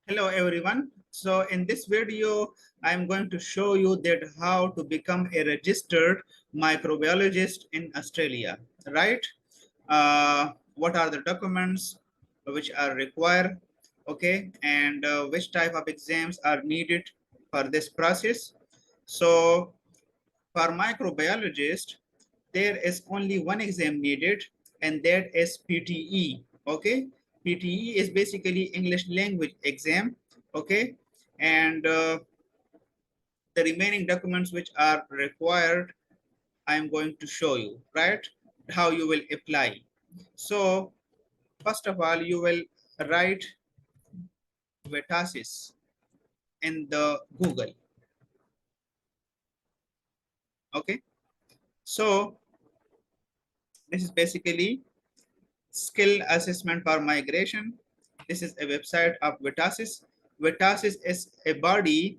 Hello everyone. So in this video, I'm going to show you that how to become a registered microbiologist in Australia, right? What are the documents which are required, okay? And which type of exams are needed for this process. So for microbiologist, there is only one exam needed, and that is PTE. Okay, PTE is basically English language exam. Okay, and the remaining documents which are required, I am going to show you, right? How you will apply. So first of all, you will write Vetasis in the Google. Okay, so this is basically skill assessment for migration. This is a website of Vetasis. Vetasis is a body,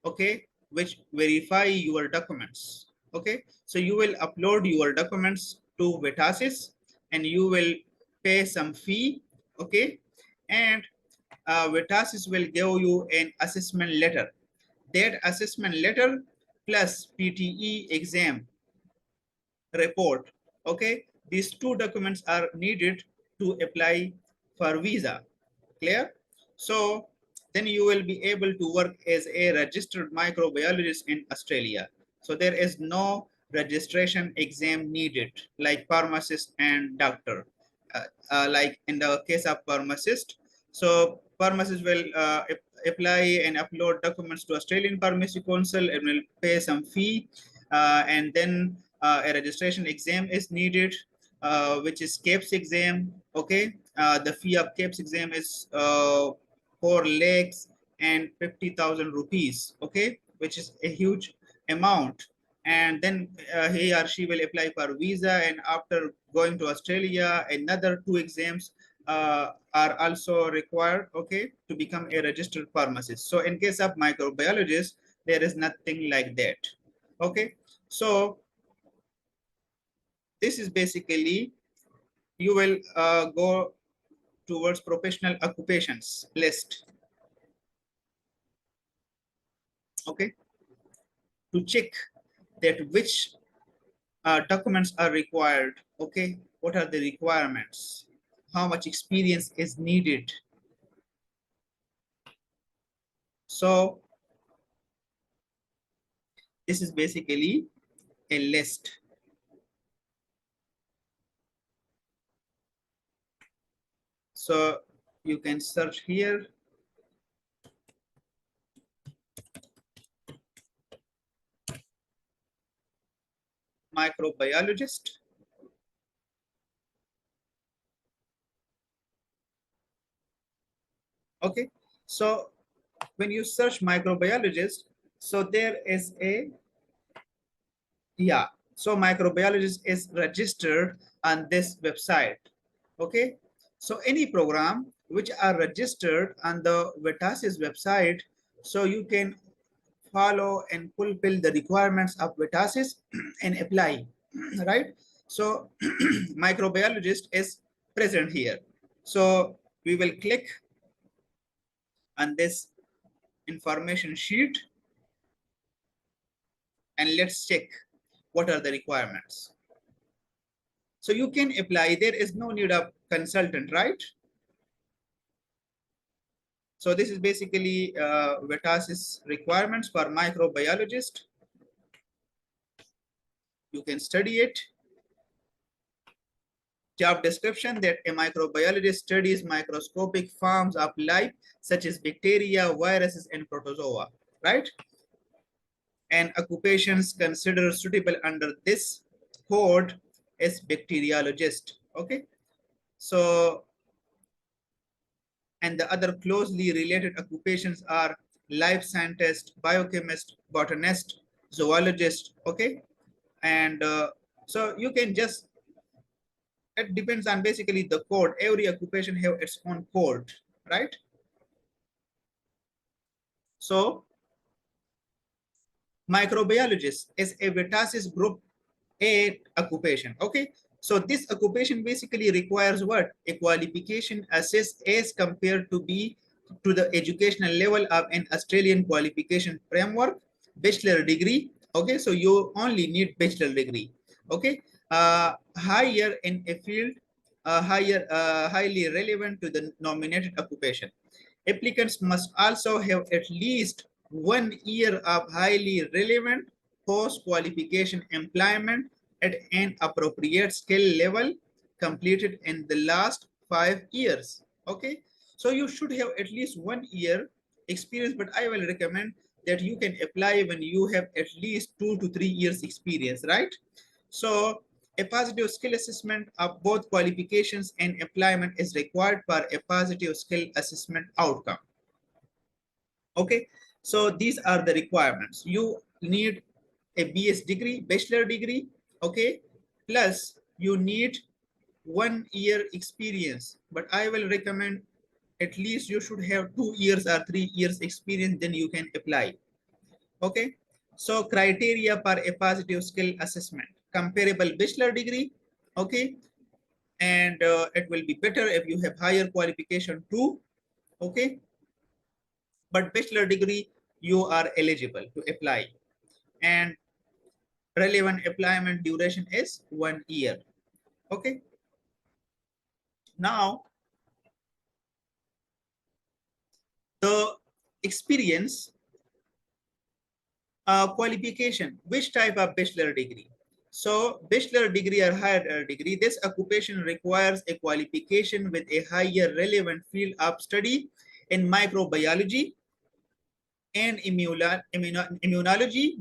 okay, which verify your documents. Okay, so you will upload your documents to Vetasis and you will pay some fee. Okay, and Vetasis will give you an assessment letter. That assessment letter plus PTE exam report. Okay, these two documents are needed to apply for visa. Clear? So then you will be able to work as a registered microbiologist in Australia. So there is no registration exam needed like pharmacist and doctor. Like in the case of pharmacist, so pharmacist will apply and upload documents to Australian Pharmacy Council and will pay some fee, and then a registration exam is needed, which is CAPS exam. Okay, the fee of CAPS exam is 4 lakhs and 50,000 rupees. Okay, which is a huge amount. And then he or she will apply for visa, and after going to Australia, another 2 exams are also required, okay, to become a registered pharmacist. So in case of microbiologist, there is nothing like that. Okay, so this is basically, you will go towards professional occupations list, okay, to check that which documents are required, okay, what are the requirements, how much experience is needed. So this is basically a list. So you can search here. Microbiologist. Okay. So when you search microbiologist, so there is a, yeah, so microbiologist is registered on this website. Okay. So any program which are registered on the Vetasis website, so you can follow and fulfill the requirements of Vetasis and apply, right? So microbiologist is present here. So we will click on this information sheet and let's check what are the requirements. So you can apply, there is no need of consultant, right? So this is basically Vetasis requirements for microbiologist. You can study it. Job description, that a microbiologist studies microscopic forms of life such as bacteria, viruses, and protozoa, right? And occupations considered suitable under this code is bacteriologist. Okay, so and the other closely related occupations are life scientist, biochemist, botanist, zoologist. Okay, and so you can just, it depends on basically the code. Every occupation have its own code, right? So microbiologist is a Vetasis group A occupation. Okay, so this occupation basically requires what? A qualification assessed as compared to be to the educational level of an Australian qualification framework, bachelor degree. Okay, so you only need bachelor degree. Okay, higher in a field, highly relevant to the nominated occupation. Applicants must also have at least 1 year of highly relevant post-qualification employment at an appropriate skill level completed in the last 5 years. Okay, so you should have at least 1 year experience, but I will recommend that you can apply when you have at least 2 to 3 years experience, right? So a positive skill assessment of both qualifications and employment is required for a positive skill assessment outcome. Okay, so these are the requirements. You need a BS degree, bachelor degree, okay, plus you need 1 year experience, but I will recommend at least you should have 2 years or 3 years experience, then you can apply. Okay, so criteria for a positive skill assessment: comparable bachelor degree, okay, and it will be better if you have higher qualification too. Okay, but bachelor degree you are eligible to apply, and relevant employment duration is 1 year. Okay, now the experience, qualification, which type of bachelor degree? So bachelor degree or higher degree, this occupation requires a qualification with a higher relevant field of study in microbiology and immunology,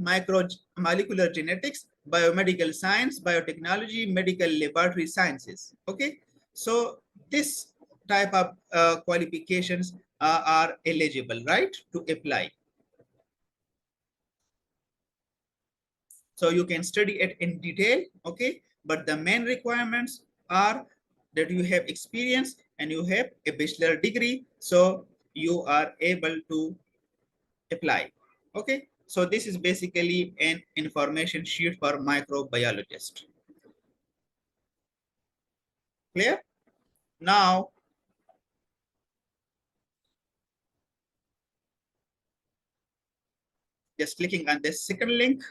molecular genetics, biomedical science, biotechnology, medical laboratory sciences. Okay, so this type of qualifications are eligible, right, to apply. So you can study it in detail, okay, but the main requirements are that you have experience and you have a bachelor degree, so you are able to apply. Okay, so this is basically an information sheet for microbiologist. Clear? Now just clicking on this second link.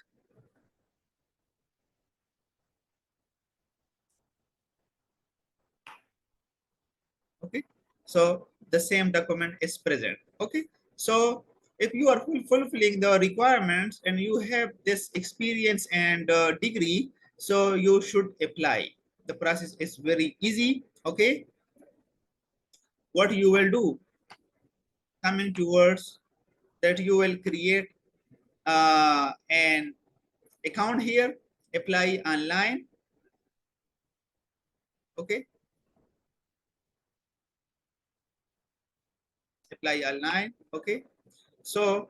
Okay, so the same document is present. Okay, so if you are fulfilling the requirements and you have this experience and degree, so you should apply. The process is very easy. Okay, what you will do, coming towards that, you will create an account here, apply online. Okay, apply online. Okay, so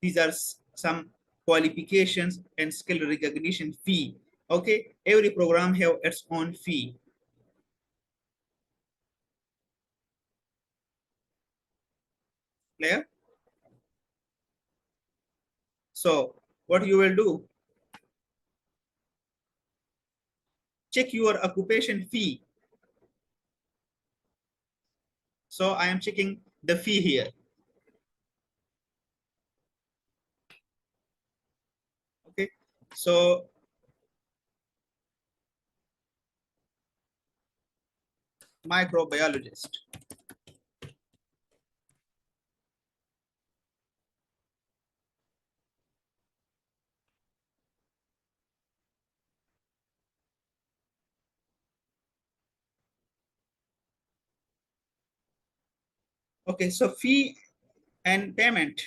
these are some qualifications and skill recognition fee. Okay, every program have its own fee. Clear? So what you will do, check your occupation fee. So I am checking the fee here. Okay, so microbiologist. Okay, so fee and payment,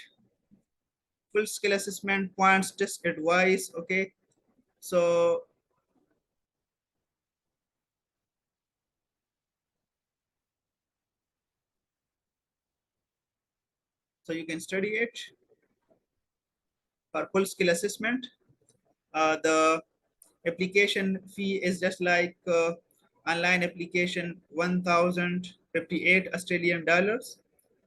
full skill assessment, points, test advice. Okay, so you can study it for full skill assessment. The application fee is just like online application, 1,058 Australian dollars.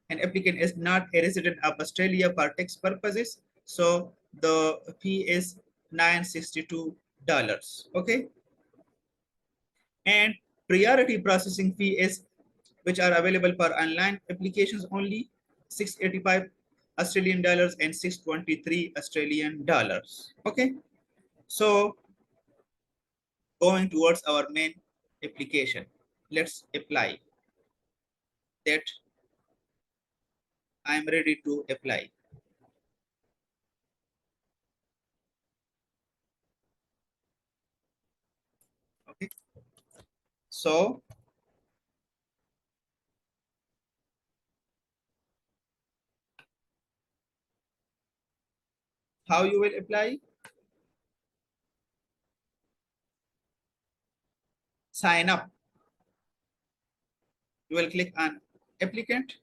An applicant is not a resident of Australia for tax purposes, so the fee is $962. Okay, and Priority processing fee is which are available for online applications only, 685 Australian dollars and 623 Australian dollars. Okay, so going towards our main application, let's apply that. I am ready to apply. Okay, so how you will apply? Sign up. You will click on applicant.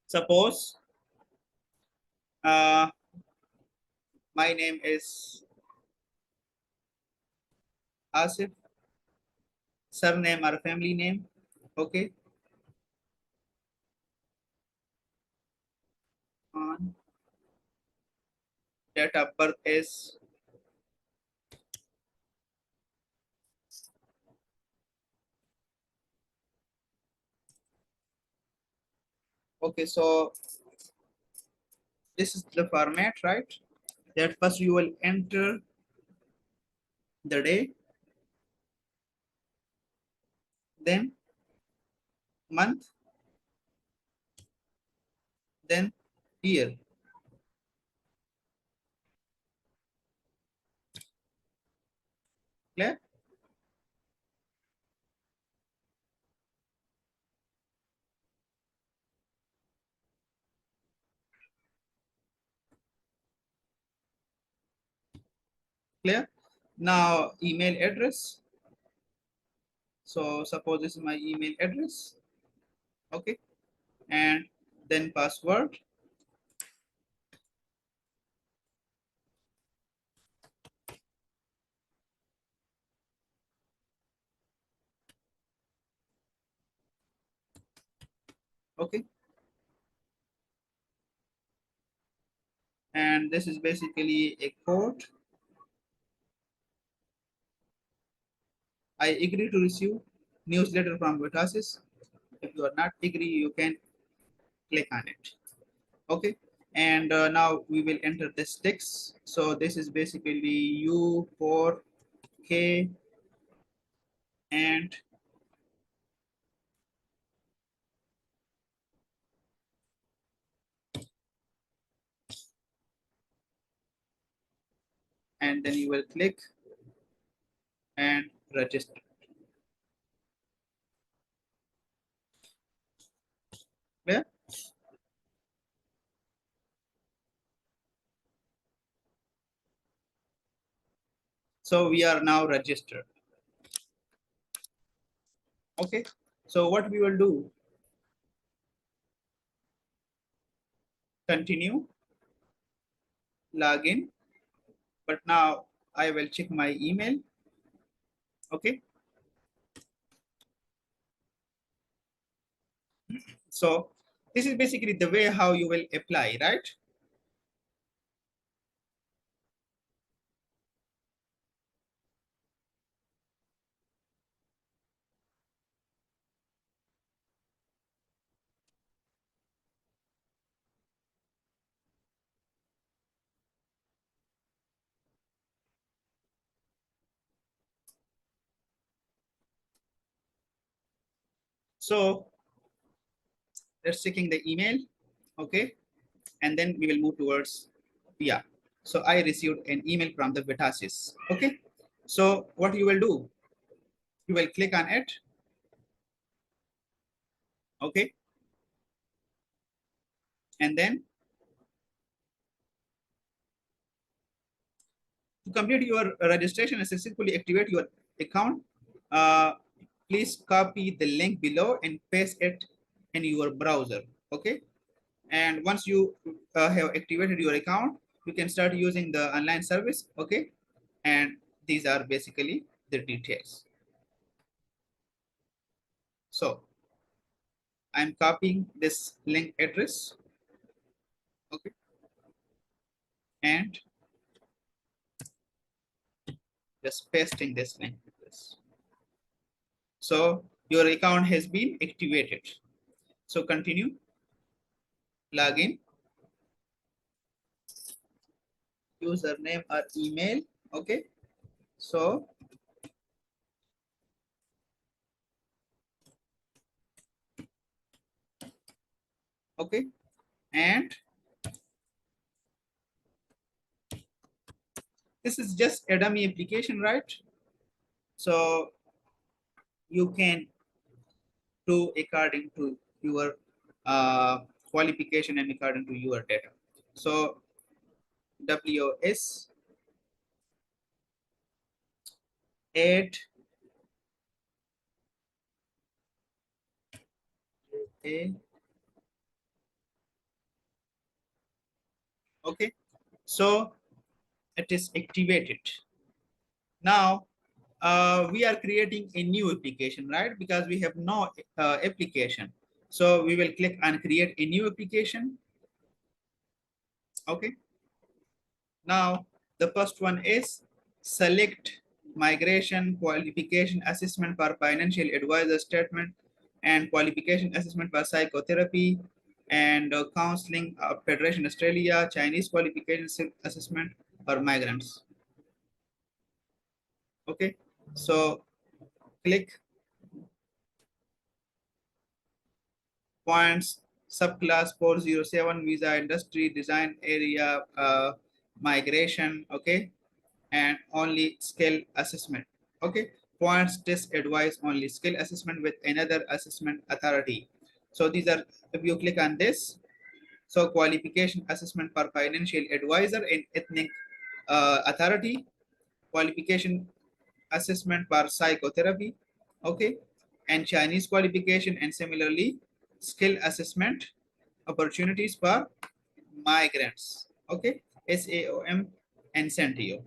Suppose uh, my name is Asif, surname or family name. Okay, on date of birth is okay. So this is the format, right? That first you will enter the day, then month, then year. Clear? Clear? Now email address. So suppose this is my email address. Okay, and then password. Okay, and this is basically a code. I agree to receive newsletter from Vitasis. If you are not agree, you can click on it. Okay, and now we will enter this text. So this is basically U for K and then you will click and register. Yeah. So we are now registered. Okay. So what we will do, continue, login. But now I will check my email. Okay. So this is basically the way how you will apply, right? So let's checking the email. Okay. And then we will move towards, yeah. So I received an email from the Vitasis. Okay. So what you will do, you will click on it. Okay. And then to complete your registration and successfully activate your account, uh, please copy the link below and paste it in your browser. Okay. And once you have activated your account, you can start using the online service. Okay. And these are basically the details. So I'm copying this link address. Okay. And just pasting this link address. So your account has been activated. So continue, login, username or email. Okay. So okay, and this is just a dummy application, right? So you can do according to your qualification and according to your data. So WS add a, okay. So it is activated. Now we are creating a new application, right? Because we have no application. So we will click on create a new application. Okay. Now the first one is select migration qualification assessment for financial advisor statement and qualification assessment for psychotherapy and counseling Federation Australia Chinese qualification assessment for migrants. Okay. So click points subclass 407 visa industry design area migration. Okay, and only skill assessment. Okay, points test advice only skill assessment with another assessment authority. So these are, if you click on this, so qualification assessment for financial advisor and ethnic authority, qualification assessment for psychotherapy, okay, and Chinese qualification, and similarly skill assessment opportunities for migrants, okay, SAOM and CENTIO.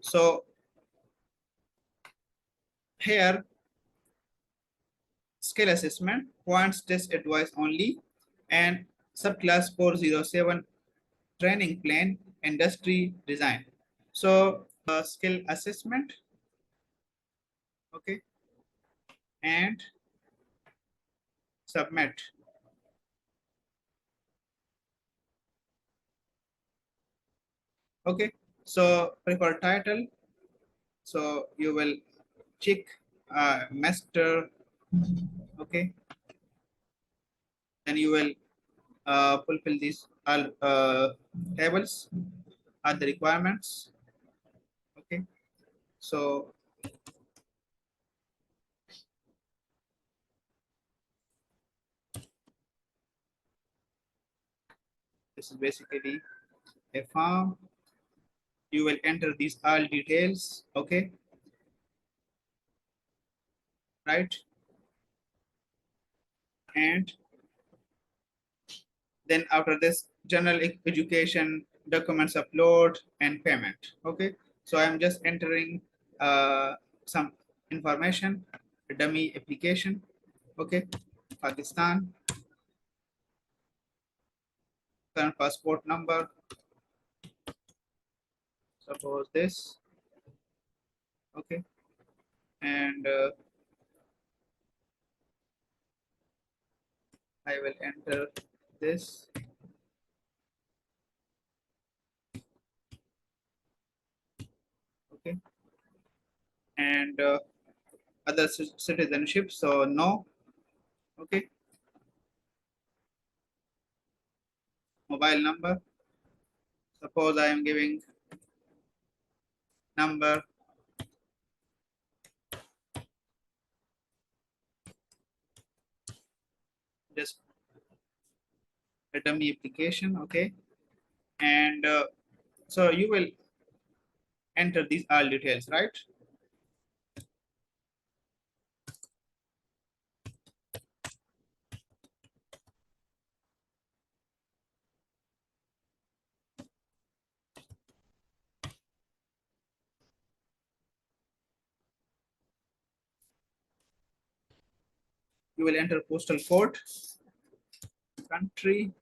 So here skill assessment, points test advice only, and subclass 407 training plan industry design. So skill assessment, okay, and submit. Okay, so prefer title. So you will check master. Okay, then you will fulfill these all tables are the requirements. Okay, so this is basically a form. You will enter these all details. Okay, right, and then after this general education documents upload and payment. Okay, so I'm just entering some information, dummy application. Okay, Pakistan, current passport number, suppose this. Okay, and I will enter this. Okay, and other citizenship, so no. Okay, mobile number, suppose I am giving number, just a dummy application. Okay, and so you will enter these all details, right? You will enter postal code, country,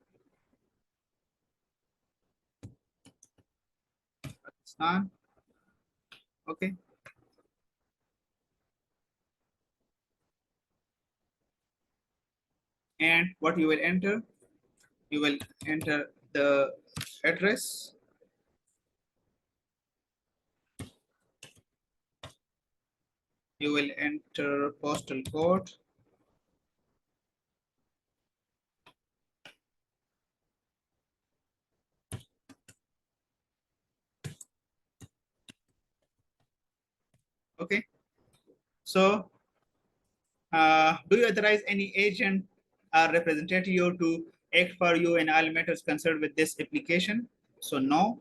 Pakistan. Okay, And what you will enter? You will enter the address, you will enter postal code, okay. So do you authorize any agent or representative to act for you in all matters concerned with this application? So no,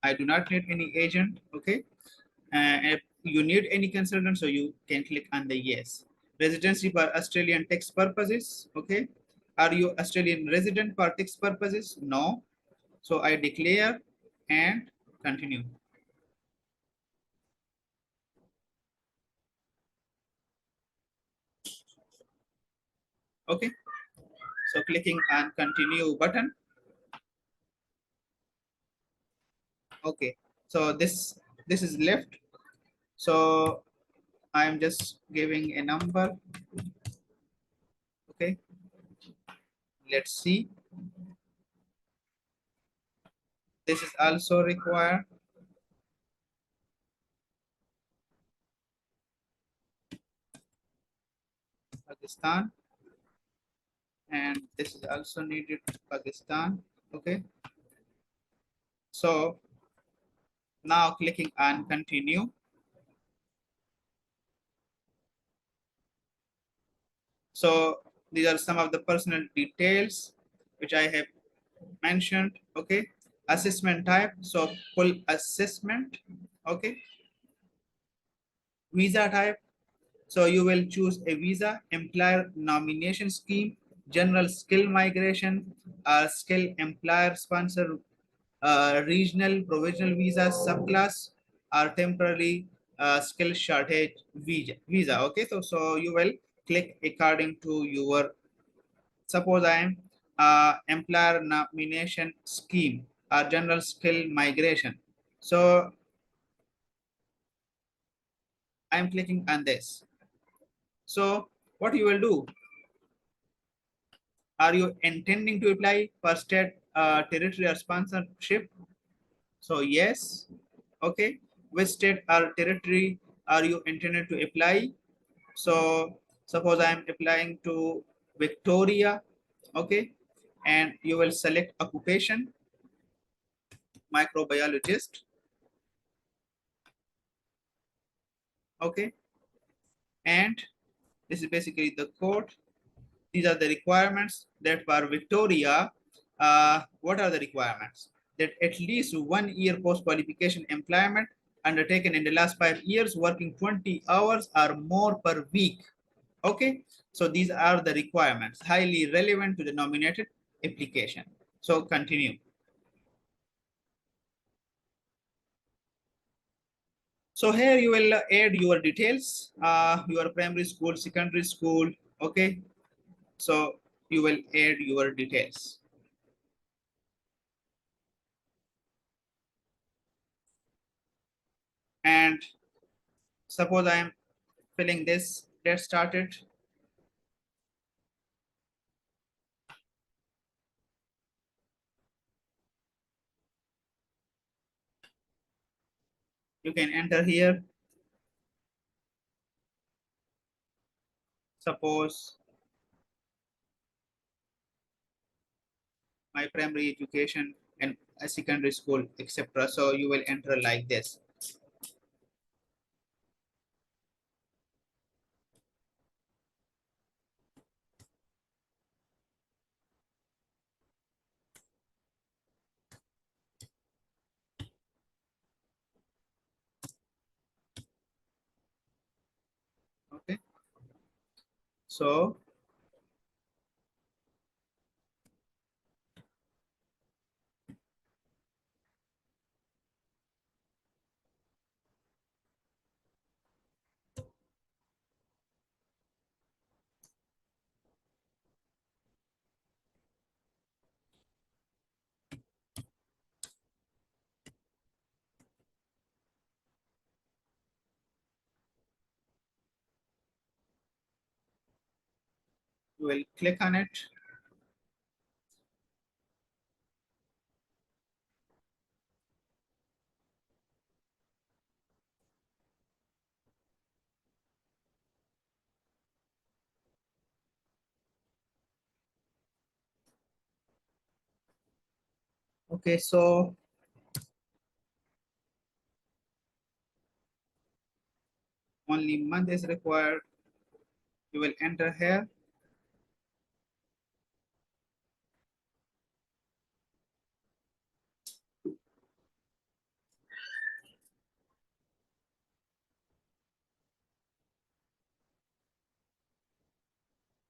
I do not need any agent. Okay. If you need any consultant, so you can click on the yes. Residency for Australian tax purposes. Okay. Are you Australian resident for tax purposes? No. So I declare and continue. Okay. So clicking on continue button. Okay. So this is left. So I'm just giving a number. Okay. Let's see. This is also required. Pakistan. And this is also needed Pakistan. Okay. So now clicking on continue. So these are some of the personal details which I have mentioned. Okay. Assessment type. So full assessment. Okay. Visa type. So you will choose a visa, employer nomination scheme, general skill migration, skill employer sponsor, regional provisional visa subclass, or temporary skill shortage visa. Okay, so you will click according to your, suppose I am employer nomination scheme or general skill migration. So I'm clicking on this. So what you will do, are you intending to apply for state, territory or sponsorship? So yes. Okay. Which state or territory are you intended to apply? So suppose I am applying to Victoria. Okay. And you will select occupation, microbiologist. Okay. And this is basically the code. These are the requirements that for Victoria. What are the requirements? That at least 1 year post-qualification employment undertaken in the last 5 years, working 20 hours or more per week. Okay, so these are the requirements highly relevant to the nominated application. So continue. So here you will add your details, your primary school, secondary school. Okay, so you will add your details. And suppose I am filling this, get started. You can enter here. Suppose my primary education and a secondary school, etc. So you will enter like this. Okay. So We will click on it. Okay, so only month is required. You will enter here.